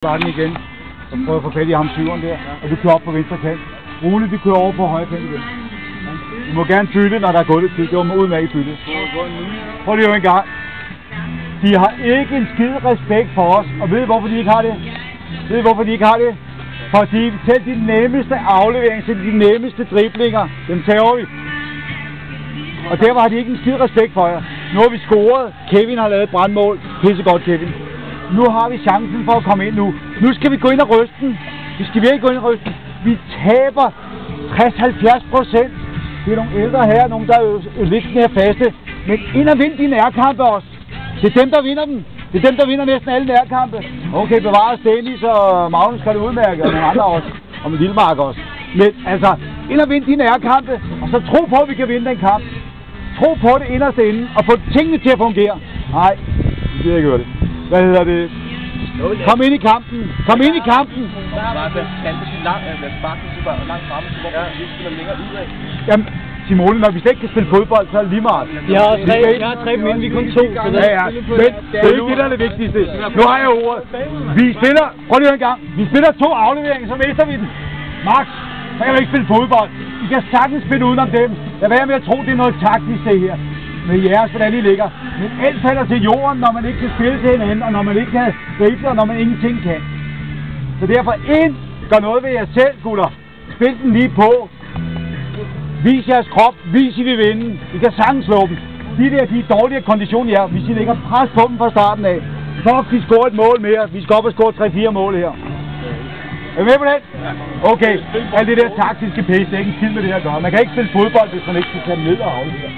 Starten igen, og prøver at få fat i ham syveren der, og du kører op på venstre kant. Rune, de kører over på højre kant igen. Du må gerne bytte, når der er gået lidt tid. Det var udmærket bytte. Prøv lige en gang. De har ikke en skide respekt for os, og ved I hvorfor de ikke har det? Ved I hvorfor de ikke har det? Fordi selv de nemmeste afleveringer, selv de nemmeste driblinger, dem tager vi. Og derfor har de ikke en skide respekt for jer. Nu har vi scoret. Kevin har lavet et brandmål. Pissegodt, Kevin. Nu har vi chancen for at komme ind nu. Nu skal vi gå ind og ryste den. Vi skal virkelig gå ind og ryste den. Vi taber 60-70%. Det er nogle ældre her, nogle der er jo lidt her faste. Men ind og vind de nærkampe også. Det er dem, der vinder dem. Det er dem, der vinder næsten alle nærkampe. Okay, bevares Dennis og Magnus kan det udmærke, og nogle andre også. Og med Lillemark også. Men altså, ind og vind de nærkampe. Og så tro på, at vi kan vinde den kamp. Tro på det inderst inde, og få tingene til at fungere. Nej, det gider ikke høre det. Hvad hedder det? Kom ind i kampen. Kom ind i kampen. Jamen, Simone, når vi slet ikke kan spille fodbold, så er det lige meget. Jeg har tre mænd, vi er kun to. Ja. Men det er ikke det, der er det vigtigste. Nu har jeg ordet. Vi spiller, prøv lige en gang. Vi spiller 2 afleveringer, så mister vi den. Max, så kan vi ikke spille fodbold. I kan sagtens spille udenom dem. Lad være med at tro, det er noget taktisk det her. Med jeres, hvordan I ligger. Men alt falder til jorden, når man ikke kan spille til hinanden, og når man ikke kan drible, og når man ingenting kan. Så derfor ind, gør noget ved jer selv, gutter. Spil den lige på. Vis jeres krop, vis I vil vinde. I kan sagtens slå dem. De er dårlige kondition, ja. Hvis I lægger pres på dem fra starten af, så vi score et mål mere. Vi skal op og score 3-4 mål her. Er I med på det? Okay, alt det der taktiske pæs, det er ikke en skid med det her at gøre. Man kan ikke spille fodbold, hvis man ikke skal tage ned og aflevere.